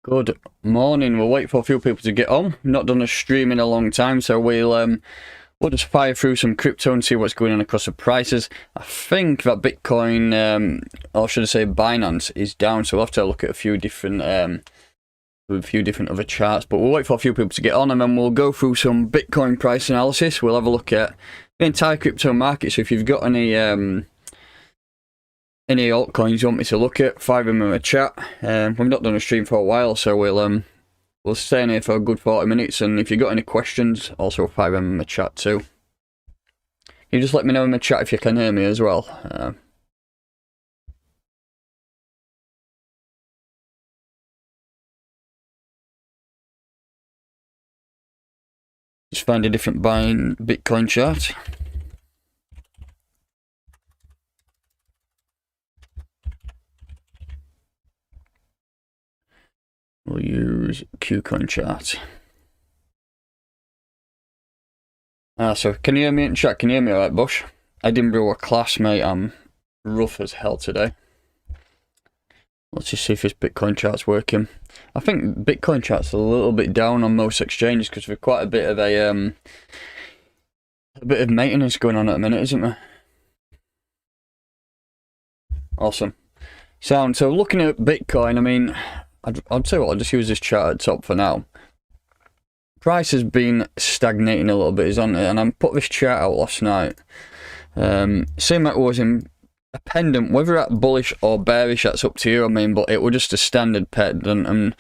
Good morning. We'll wait for a few people to get on. Not done a stream in a long time, so we'll just fire through some crypto and see what's going on across the prices. I think that Bitcoin, or should I say Binance, is down, so we'll have to look at a few different other charts. But we'll wait for a few people to get on, and then we'll go through some Bitcoin price analysis. We'll have a look at the entire crypto market. So if you've got any altcoins you want me to look at, fire them in the chat. We've not done a stream for a while, so we'll stay in here for a good 40 minutes, and if you've got any questions, also fire them in the chat too. You just let me know in the chat if you can hear me as well. Just find a different buying Bitcoin chart. We'll use Qcoin chart. So can you hear me in chat? Can you hear me alright, Bush? Edinburgh class, mate. I'm rough as hell today. Let's just see if this Bitcoin chart's working. I think Bitcoin chart's a little bit down on most exchanges because we've quite a bit of a bit of maintenance going on at the minute, isn't there? Awesome. So looking at Bitcoin, I mean, I'll tell you what, I'll just use this chart at top for now. Price has been stagnating a little bit, isn't it? And I put this chart out last night. Same that was in a pendant, whether that's bullish or bearish, that's up to you. I mean, but it was just a standard pendant, and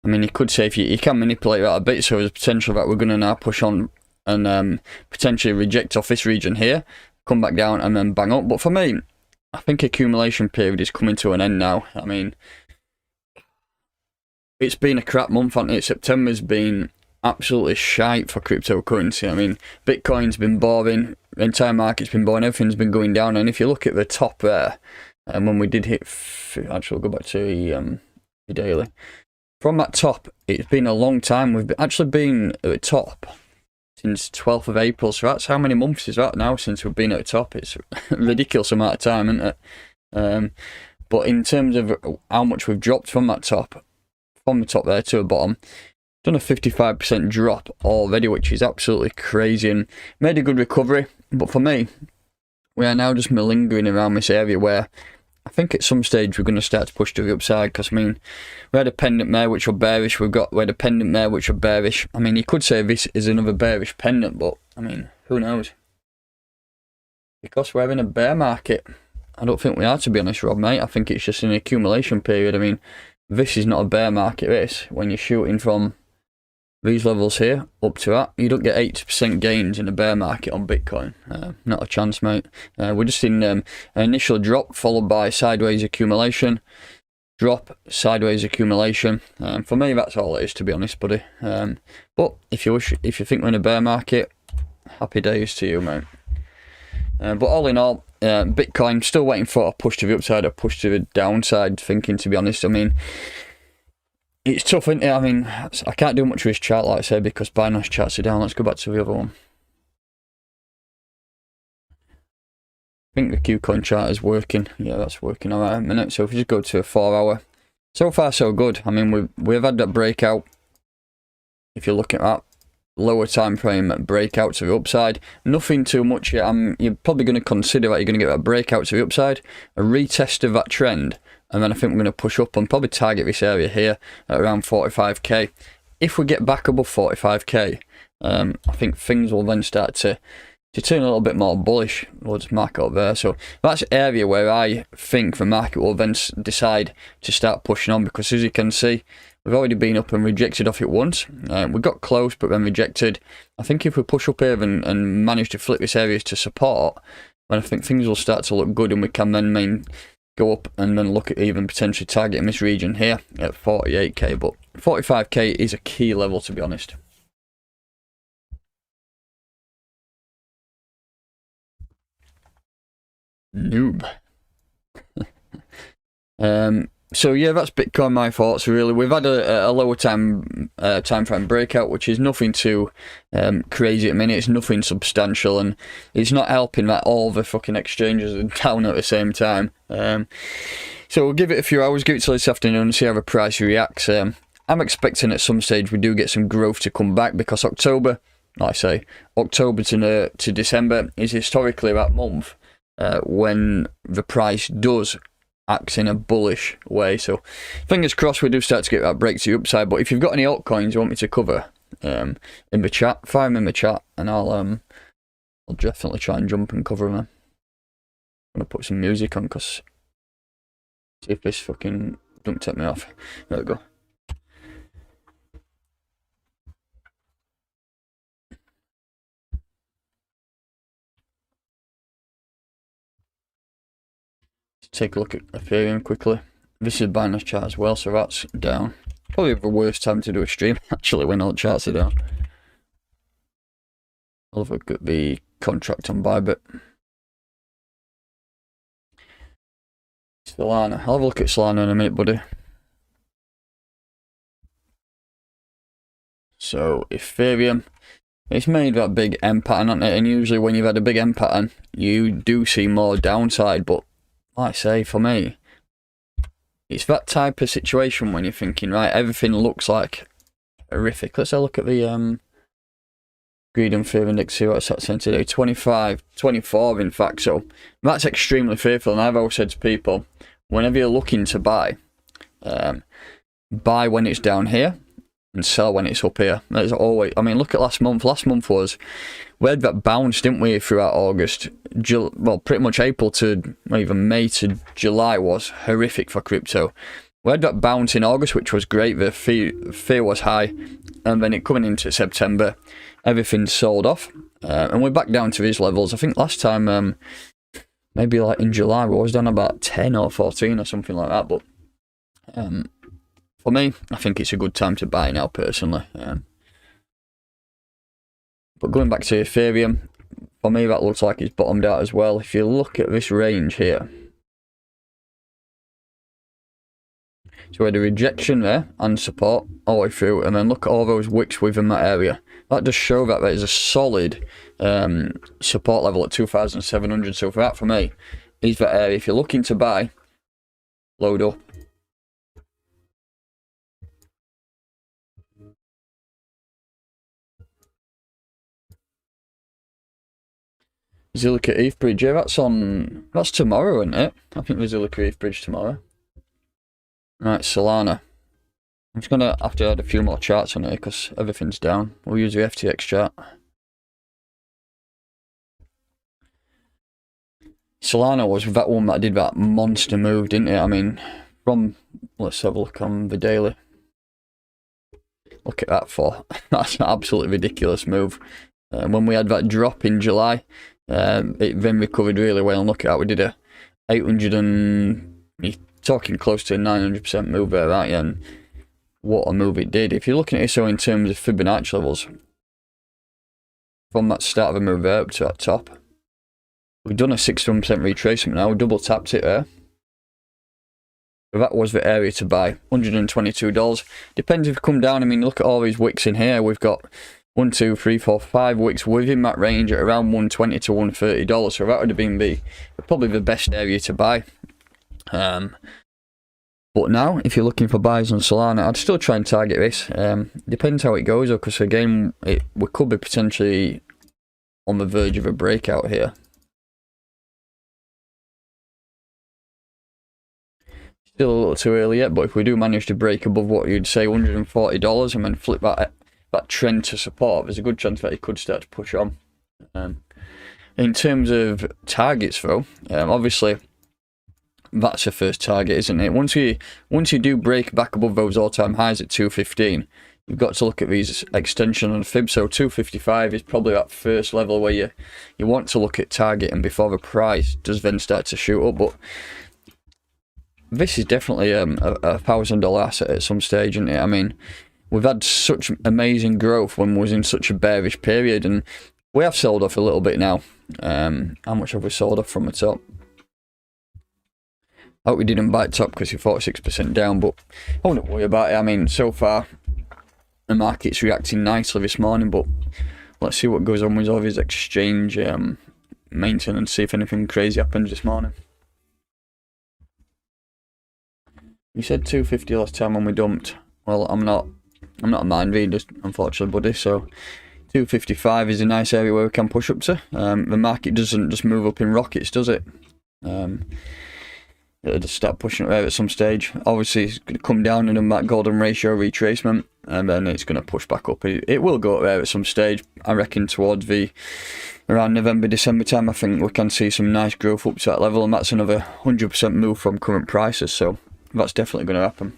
I mean, you could say if you can manipulate that a bit, so there's potential that we're going to now push on and potentially reject off this region here, come back down, and then bang up. But for me, I think accumulation period is coming to an end now. I mean, it's been a crap month, hasn't it? September's been absolutely shite for cryptocurrency. I mean, Bitcoin's been boring, the entire market's been boring, everything's been going down. And if you look at the top there, and when we did hit, actually we'll go back to the daily. From that top, it's been a long time. We've actually been at the top since 12th of April. So that's how many months is that now since we've been at the top? It's a ridiculous amount of time, isn't it? But in terms of how much we've dropped from that top, from the top there to the bottom, done a 55% drop already, which is absolutely crazy, and made a good recovery. But for me, we are now just malingering around this area where I think at some stage we're going to start to push to the upside, because I mean, we had a pendant there which were bearish, we had a pendant there which were bearish. I mean, you could say this is another bearish pendant, but I mean, who knows? Because we're in a bear market. I don't think we are, to be honest, Rob, mate. I think it's just an accumulation period. I mean, this is not a bear market, this. When you're shooting from these levels here up to that, you don't get 80% gains in a bear market on Bitcoin. Not a chance, mate. We're just in an initial drop followed by sideways accumulation, drop, sideways accumulation. For me, that's all it is, to be honest, buddy. But if you think we're in a bear market, happy days to you, mate. But all in all, Bitcoin still waiting for a push to the upside, a push to the downside thinking, to be honest. I mean, it's tough, isn't it? I mean, I can't do much with this chart, like I said, because Binance charts are down. Let's go back to the other one. I think the Qcoin chart is working. Yeah, that's working all right at a minute. So if we just go to a 4 hour, so far so good. I mean, we've had that breakout. If you look at that lower time frame breakout to the upside, nothing too much yet. You're probably going to consider that you're going to get that breakout to the upside, a retest of that trend, and then I think we're going to push up and probably target this area here at around 45k. If we get back above 45k, I think things will then start to turn a little bit more bullish. We'll just mark it up there. So that's an area where I think the market will then decide to start pushing on, because as you can see, we've already been up and rejected off it once. We got close but then rejected. I think if we push up here and manage to flip this area to support, then I think things will start to look good, and we can then go up and then look at even potentially targeting this region here at 48k. But 45k is a key level, to be honest. Noob. So yeah, that's Bitcoin, my thoughts really. We've had a lower time frame breakout, which is nothing too crazy at the minute. It's nothing substantial, and it's not helping that all the fucking exchanges are down at the same time. So we'll give it a few hours, give it till this afternoon and see how the price reacts. I'm expecting at some stage we do get some growth to come back, because October, like I say, October to December is historically that month when the price does act in a bullish way. So fingers crossed we do start to get that break to the upside. But if you've got any altcoins you want me to cover in the chat, fire them in the chat, and I'll definitely try and jump and cover them. I'm gonna put some music on, because see if this fucking don't take me off. There we go. Take a look at Ethereum quickly. This is Binance chart as well, so that's down. Probably the worst time to do a stream actually, when all the charts are down. I'll have a look at the contract on Bybit. Solana. I'll have a look at Solana in a minute, buddy. So Ethereum, it's made that big M pattern, hasn't it? And usually when you've had a big M pattern, you do see more downside. But like I say, for me, it's that type of situation when you're thinking, right, everything looks like horrific. Let's have a look at the greed and fear index, see what it's at saying today. 25, 24 in fact. So that's extremely fearful. And I've always said to people, whenever you're looking to buy when it's down here and sell when it's up here. That's always, I mean, look at last month. Last month we had that bounce, didn't we, throughout August. Well, pretty much April to, well, even May to July was horrific for crypto. We had that bounce in August, which was great. The fear was high. And then it coming into September, everything sold off. And we're back down to these levels. I think last time, maybe like in July, we was down about 10 or 14 or something like that. But for me, I think it's a good time to buy now, personally. But going back to Ethereum, for me that looks like it's bottomed out as well. If you look at this range here, so we had a rejection there and support all the way through, and then look at all those wicks within that area. That does show that there is a solid support level at 2,700. So for that, for me, is that area. If you're looking to buy, load up. Zilliqa ETH bridge, yeah, that's tomorrow, isn't it? I think the Zilliqa ETH bridge tomorrow. Right, Solana. I'm just gonna have to add a few more charts on here because everything's down. We'll use the FTX chart. Solana was that one that did that monster move, didn't it? I mean, let's have a look on the daily. Look at that for. That's an absolutely ridiculous move. When we had that drop in July, it then recovered really well. And look at that, we did a 800 and you're talking close to a 900% move there, right? And what a move it did. If you're looking at it so in terms of Fibonacci levels, from that start of a move there up to that top, we've done a 61% retracement now. We double tapped it there. So that was the area to buy. $122. Depends if you come down. I mean, look at all these wicks in here. We've got 1, 2, 3, 4, 5 wicks within that range at around $120 to $130. So that would have been probably the best area to buy. But now, if you're looking for buys on Solana, I'd still try and target this. Depends how it goes, though, because again, we could be potentially on the verge of a breakout here. Still a little too early yet, but if we do manage to break above what you'd say $140 and then flip that trend to support, there's a good chance that it could start to push on. In terms of targets, though, obviously that's the first target, isn't it? Once you do break back above those all-time highs at 215, you've got to look at these extension and fib. So 255 is probably that first level where you want to look at targeting before the price does then start to shoot up. But this is definitely a $1,000 asset at some stage, isn't it? I mean, we've had such amazing growth when we was in such a bearish period, and we have sold off a little bit now. How much have we sold off from the top? I hope we didn't buy it top because you're 46% down, but I wouldn't worry about it. I mean, so far the market's reacting nicely this morning, but let's see what goes on with all these exchange maintenance, see if anything crazy happens this morning. You said 250 last time when we dumped. well, I'm not a mind reader, unfortunately, buddy. So 255 is a nice area where we can push up to. The market doesn't just move up in rockets, does it? It'll just start pushing up there at some stage. Obviously, it's going to come down in that golden ratio retracement, and then it's going to push back up. It will go up there at some stage. I reckon towards around November, December time, I think we can see some nice growth up to that level, and that's another 100% move from current prices. So that's definitely going to happen.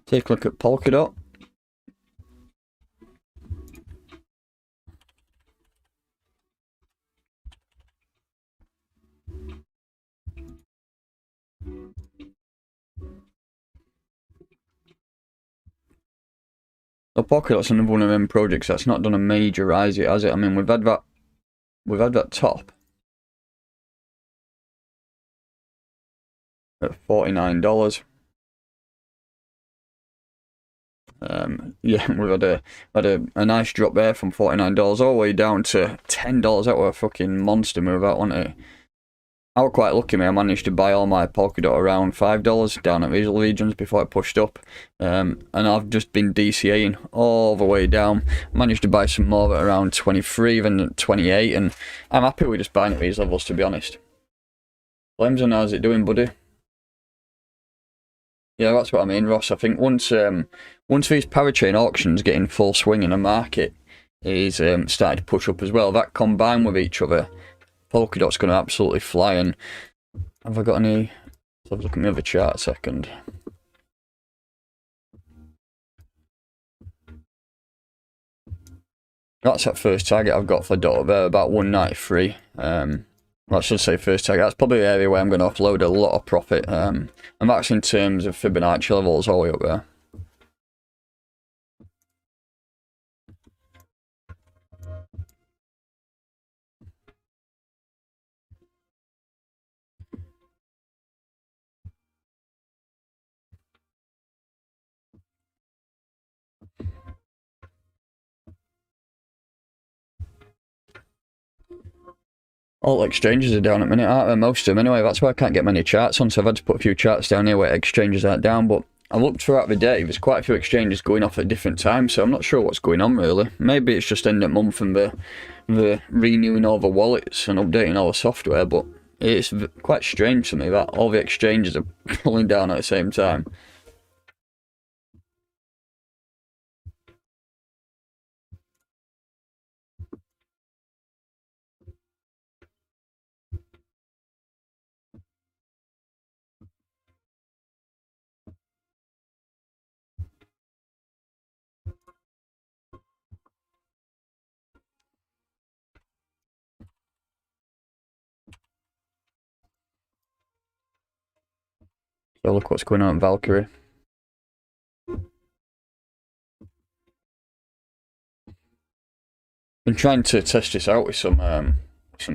Take a look at Polkadot. So Polkadot's another one of them projects that's not done a major rise yet, has it? I mean, we've had that top at $49. Yeah, we've had a nice drop there from $49 all the way down to $10. That was a fucking monster move, that, wasn't it? I was quite lucky, man. I managed to buy all my Polkadot around $5 down at these regions before it pushed up. And I've just been DCAing all the way down. Managed to buy some more at around 23, then 28, and I'm happy with just buying at these levels, to be honest. Flamson, how's it doing, buddy? Yeah, that's what I mean, Ross. I think once these parachain auctions get in full swing and the market is starting to push up as well, that combined with each other, Polkadot's going to absolutely fly. And have I got any? Let's have a look at my other chart a second. That's that first target I've got for DOT there, about 193. Well, I should say first target. That's probably the area where I'm going to offload a lot of profit. And that's in terms of Fibonacci levels all the way up there. All exchanges are down at the minute, aren't they? Most of them anyway. That's why I can't get many charts on, so I've had to put a few charts down here where exchanges aren't down. But I looked throughout the day, there's quite a few exchanges going off at different times, so I'm not sure what's going on really. Maybe it's just end of month and the renewing all the wallets and updating all the software, but it's quite strange to me that all the exchanges are pulling down at the same time. So look what's going on at Valkyrie. Been trying to test this out with some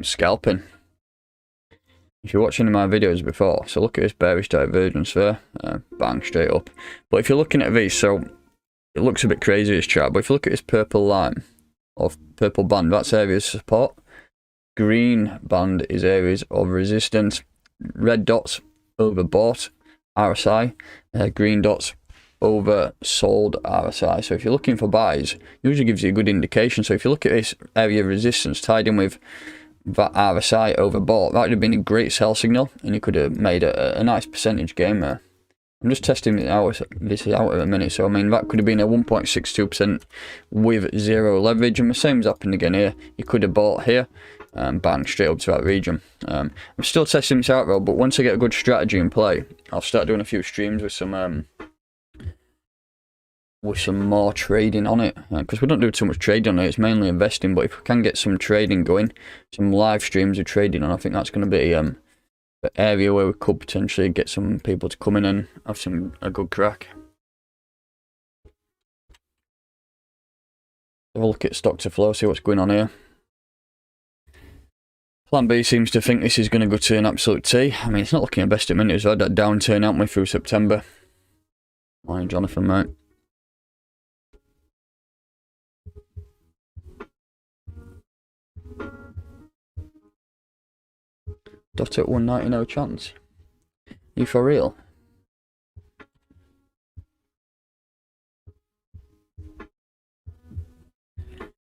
scalping. If you're watching my videos before, so look at this bearish divergence there, bang, straight up. But if you're looking at these, so it looks a bit crazy, this chart, but if you look at this purple line, or purple band, that's areas of support. Green band is areas of resistance. Red dots, overbought, RSI. Green dots, oversold, RSI. So if you're looking for buys, it usually gives you a good indication. So if you look at this area of resistance tied in with that RSI overbought, that would have been a great sell signal, and you could have made a nice percentage gain there. I'm just testing this out at a minute, so I mean that could have been a 1.62% with zero leverage, and the same's happened again here. You could have bought here and bang, straight up to that region. I'm still testing this out though, but once I get a good strategy in play, I'll start doing a few streams with some more trading on it, because we don't do too much trading on it, it's mainly investing. But if we can get some trading going, some live streams of trading on, I think that's going to be the area where we could potentially get some people to come in and have a good crack. Have a look at stock to flow, see what's going on here. Plan B seems to think this is going to go to an absolute T. I mean, it's not looking the best at minutes. We've had that downturn, haven't we, through September. Morning, Jonathan, mate. Dot at 190, no chance. You for real?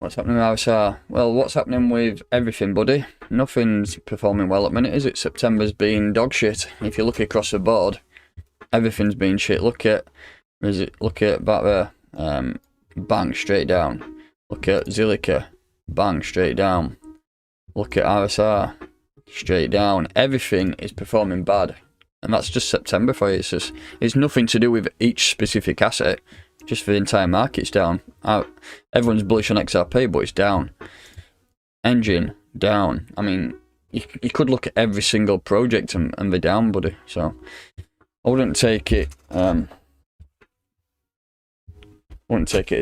What's happening with RSR? Well, what's happening with everything, buddy? Nothing's performing well at the minute, is it? September's been dog shit. If you look across the board, everything's been shit. Look at back there, bang, straight down. Look at Zilliqa, bang, straight down. Look at RSR, straight down. Everything is performing bad. And that's just September for you. It's nothing to do with each specific asset. Just for the entire market's down. Everyone's bullish on XRP, but it's down. Engine, down. I mean, you could look at every single project and they're down, buddy. So, I wouldn't take it as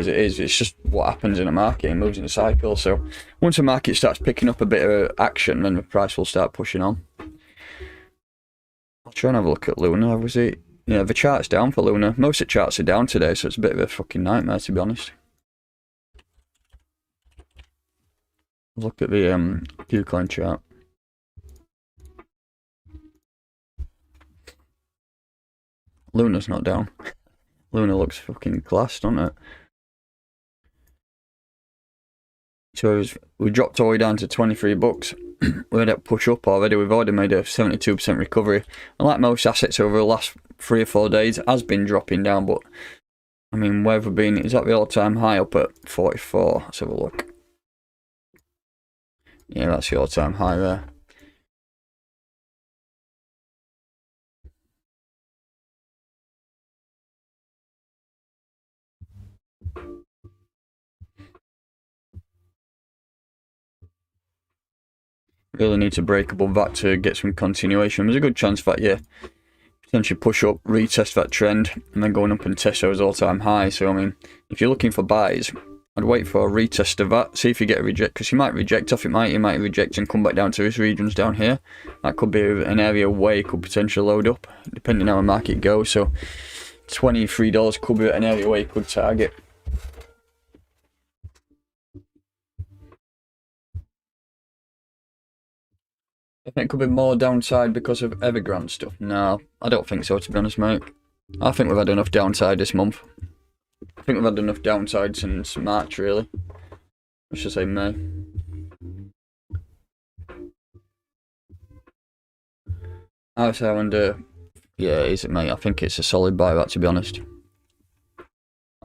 it is. It's just what happens in a market. It moves in a cycle. So, once the market starts picking up a bit of action, then the price will start pushing on. I'll try and have a look at Luna. Was it? Yeah, the chart's down for Luna. Most of the charts are down today, so it's a bit of a fucking nightmare, to be honest. Look at the Altcoin chart. Luna's not down. Luna looks fucking class, doesn't it? So we dropped all the way down to 23 bucks. We had that push up already. We've already made a 72% recovery. And like most assets over the last 3 or 4 days, it has been dropping down. But, I mean, where have we been? Is that the all-time high up at 44? Let's have a look. Yeah, that's the all-time high there. Really need to break above that to get some continuation. There's a good chance that, yeah, potentially push up, retest that trend, and then going up and test those all-time highs. So, I mean, if you're looking for buys, I'd wait for a retest of that, see if you get a reject, because you might reject off, you might reject and come back down to this regions down here. That could be an area where you could potentially load up, depending on how the market goes. So, $23 could be an area where you could target. I think it could be more downside because of Evergrande stuff. No, I don't think so, to be honest, mate. I think we've had enough downside this month. I think we've had enough downside since March, really. I should say May. I wonder, yeah, is it, mate? I think it's a solid buy, that, to be honest.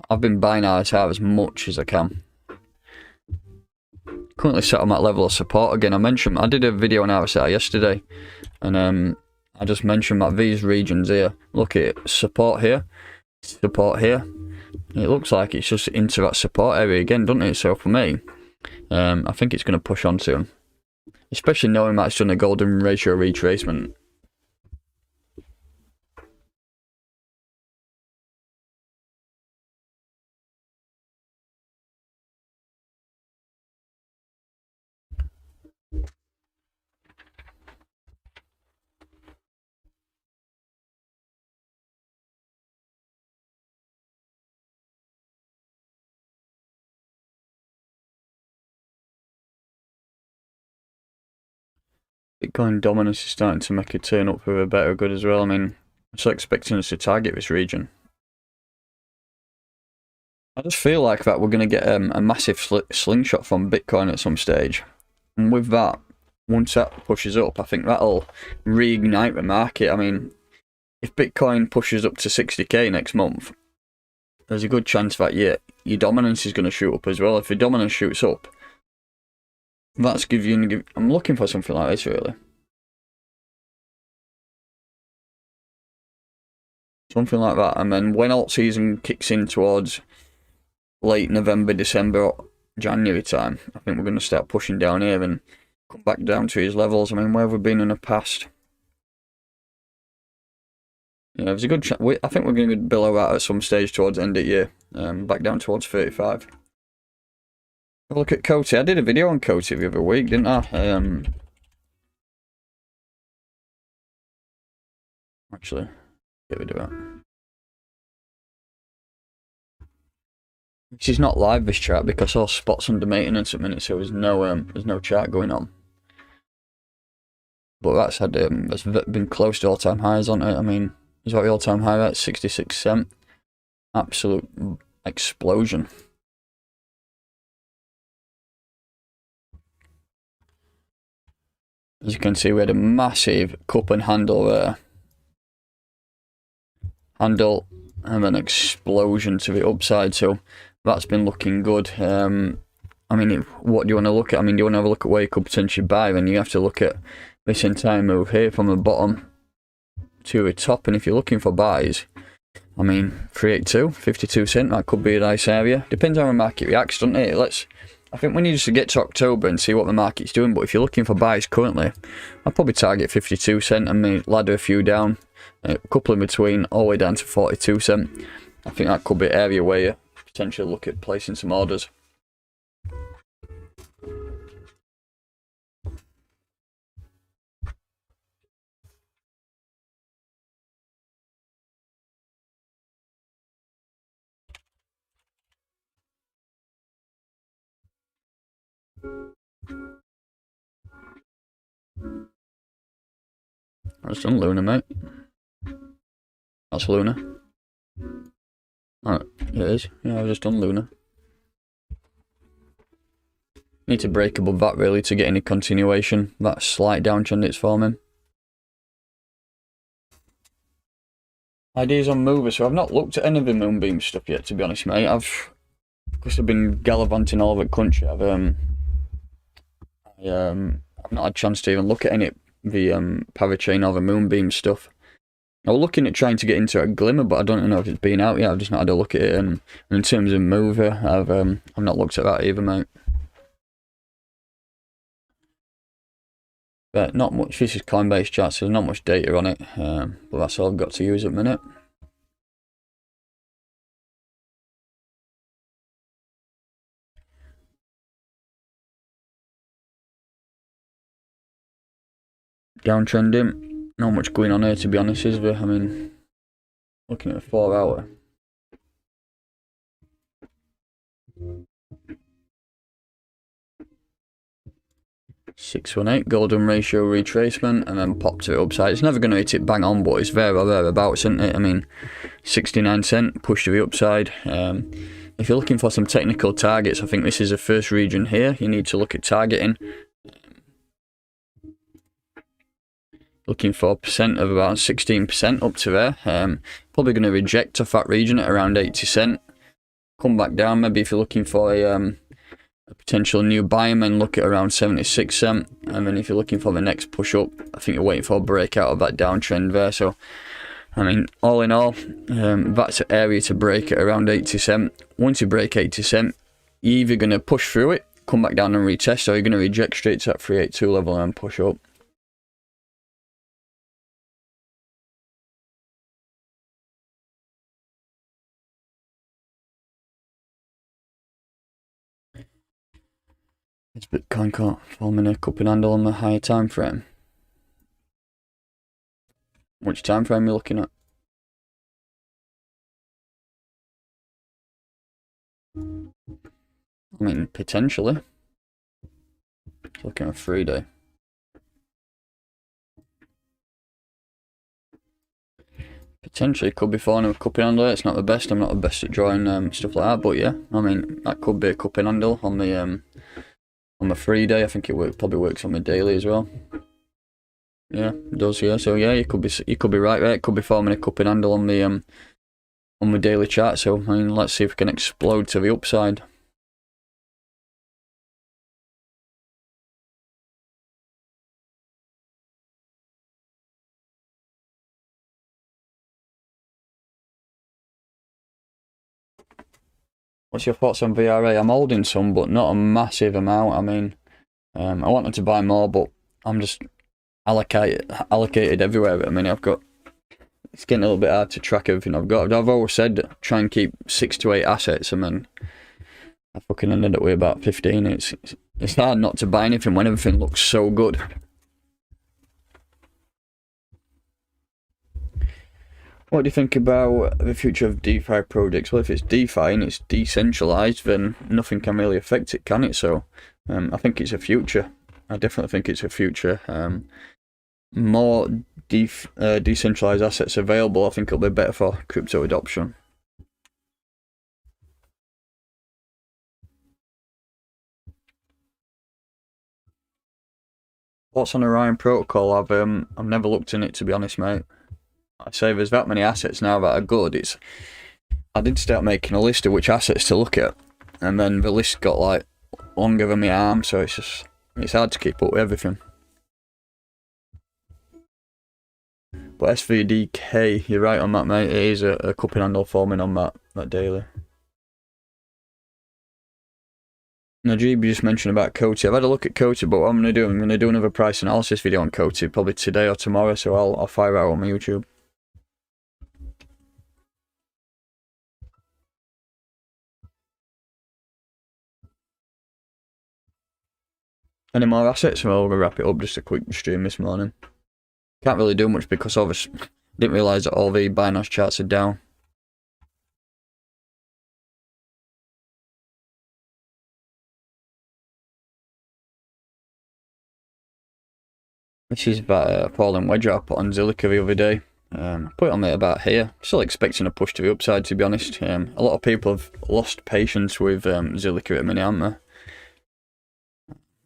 I've been buying RSR as much as I can. Currently set on that level of support again. I did a video on RSR yesterday, and I just mentioned that these regions here, look at it, support here. It looks like it's just into that support area again, doesn't it? So for me, I think it's going to push on soon, especially knowing that it's done a golden ratio retracement. Bitcoin dominance is starting to make a turn up for a better good as well. I mean, I'm still expecting us to target this region. I just feel like that we're going to get a massive slingshot from Bitcoin at some stage. And with that, once that pushes up, I think that'll reignite the market. I mean, if Bitcoin pushes up to 60k next month, there's a good chance that your dominance is going to shoot up as well. If your dominance shoots up, that's I'm looking for something like this, really. Something like that. And then when alt season kicks in towards late November, December, or January time, I think we're going to start pushing down here and come back down to his levels. I mean, where have we been in the past? Yeah, there's a good chance. I think we're going to be below that at some stage towards the end of the year. Back down towards 35. Have a look at Coty. I did a video on Coty the other week, didn't I? Actually, get rid of that. This is not live, this chart, because all spots under maintenance at the minute, so there's no chart going on. But that's been close to all-time highs on it. I mean, is that the all-time high at 66 cents? Absolute explosion. As you can see, we had a massive cup and handle there. Handle and an explosion to the upside, so that's been looking good. I mean, what do you want to look at? I mean, do you want to have a look at where you could potentially buy? Then you have to look at this entire move here from the bottom to the top. And if you're looking for buys, I mean, 382, 52 cent, that could be a nice area. Depends on how the market reacts, doesn't it? I think we need to get to October and see what the market's doing. But if you're looking for buys currently, I'd probably target 52 cent and maybe ladder a few down, a couple in between, all the way down to 42 cent. I think that could be an area where you potentially look at placing some orders. I just done Luna, mate. That's Luna. Alright, it is. Yeah, I've just done Luna. Need to break above that really to get any continuation. That slight downtrend it's forming. Ideas on movers. So I've not looked at any of the Moonbeam stuff yet, to be honest, mate. Because I've been gallivanting all over the country. I've not had a chance to even look at any of the Parachain or the Moonbeam stuff. I was looking at trying to get into a Glimmer, but I don't know if it's been out yet. I've just not had a look at it. And in terms of mover, I've not looked at that either, mate. But not much. This is Coinbase chart, so there's not much data on it. But that's all I've got to use at the minute. Downtrending. Not much going on here, to be honest, is there? I mean, looking at a 4 hour. $618 golden ratio retracement and then pop to the upside. It's never going to hit it bang on, but it's there or thereabouts, isn't it? I mean, 69 cent push to the upside. If you're looking for some technical targets, I think this is the first region here you need to look at targeting. Looking for a percent of about 16% up to there. Probably going to reject off that region at around 80 cent. Come back down, maybe if you're looking for a potential new buy, and look at around 76 cent. And then if you're looking for the next push up, I think you're waiting for a breakout of that downtrend there. So, I mean, all in all, that's an area to break at around 80 cent. Once you break 80 cent, you're either going to push through it, come back down and retest, or you're going to reject straight to that 382 level and push up. It's Bitcoin caught forming a cup and handle on the higher time frame. Which time frame are you looking at? I mean, potentially. Looking at a 3-day. Potentially could be falling a cup and handle. It's not the best. I'm not the best at drawing stuff like that, but yeah, I mean, that could be a cup and handle on the 3-day. I think it probably works on the daily as well. Yeah, it does. Yeah, so yeah, you could be right there. It could be forming a cup and handle on the daily chart. So I mean, let's see if we can explode to the upside. What's your thoughts on VRA? I'm holding some, but not a massive amount. I mean, I wanted to buy more, but I'm just allocated everywhere. I mean, it's getting a little bit hard to track everything I've got. I've always said try and keep 6 to 8 assets, and then I fucking ended up with about 15. It's hard not to buy anything when everything looks so good. What do you think about the future of DeFi projects? Well, if it's DeFi and it's decentralized, then nothing can really affect it, can it? So I think it's a future. I definitely think it's a future. More decentralized assets available, I think it'll be better for crypto adoption. What's on Orion Protocol? I've never looked in it, to be honest, mate. I say there's that many assets now that are good. I did start making a list of which assets to look at, and then the list got like longer than my arm, so it's hard to keep up with everything. But SVDK, you're right on that, mate. It is a cupping handle forming on that daily. Najib, you just mentioned about Coty. I've had a look at Coty, but what I'm going to do another price analysis video on Coty probably today or tomorrow, so I'll fire it out on my YouTube. Any more assets? Well, we're going to wrap it up. Just a quick stream this morning. Can't really do much because obviously didn't realise that all the Binance charts are down. This is about a falling wedge I put on Zilliqa the other day. I put it on about here. Still expecting a push to the upside, to be honest. A lot of people have lost patience with Zilliqa at the minute, haven't they?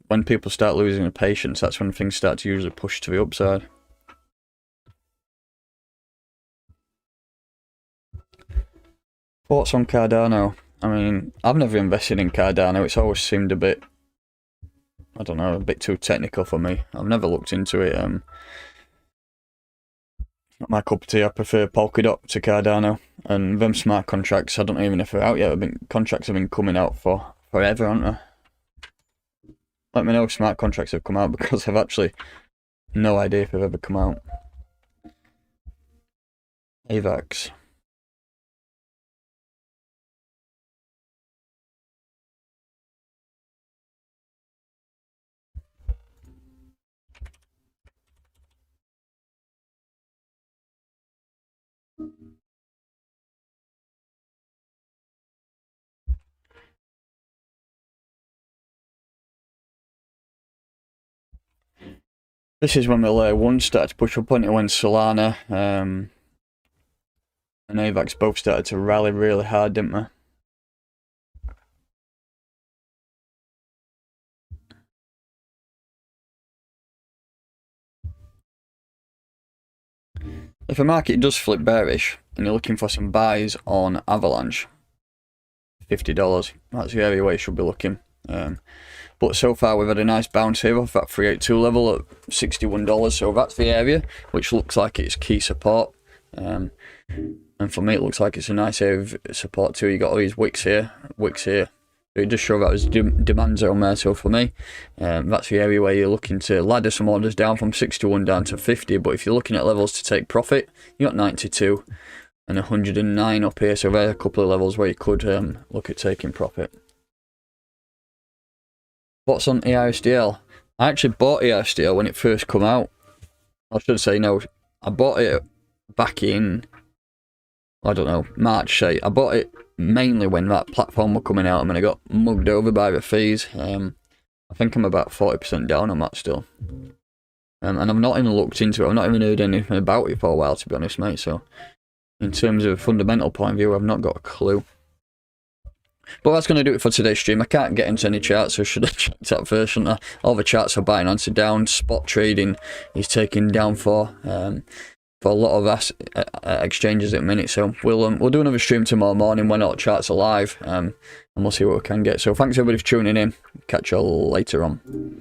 When people start losing the patience, that's when things start to usually push to the upside. Thoughts on Cardano? I mean, I've never invested in Cardano. It's always seemed a bit, I don't know, a bit too technical for me. I've never looked into it. Not my cup of tea. I prefer Polkadot to Cardano. And them smart contracts, I don't even know if they're out yet. Contracts have been coming out for forever, haven't they? Let me know if smart contracts have come out, because I've actually no idea if they've ever come out. AVAX. This is when the layer 1 started to push up on it, when Solana and AVAX both started to rally really hard, didn't they? If a market does flip bearish and you're looking for some buys on Avalanche, $50, that's the area where you should be looking. But so far we've had a nice bounce here off that 382 level at $61, so that's the area which looks like it's key support. And for me it looks like it's a nice area of support too. You got all these wicks here. It does show that there's demand zone there, so for me that's the area where you're looking to ladder some orders down from 61 down to 50. But if you're looking at levels to take profit, you got 92 and 109 up here, so there are a couple of levels where you could look at taking profit. What's on EISDL? I actually bought EISDL when it first come out. I should say no, I bought it back in, I don't know, March say. I bought it mainly when that platform were coming out, and then I got mugged over by the fees. I think I'm about 40% down on that still. And I've not even looked into it. I've not even heard anything about it for a while, to be honest, mate. So in terms of a fundamental point of view, I've not got a clue. But that's going to do it for today's stream. I can't get into any charts, so I should have checked that first, shouldn't I? All the charts are buying onto down. Spot trading is taking down for a lot of exchanges at the minute. So we'll do another stream tomorrow morning when all the charts are live, and we'll see what we can get. So thanks everybody for tuning in. Catch you all later on.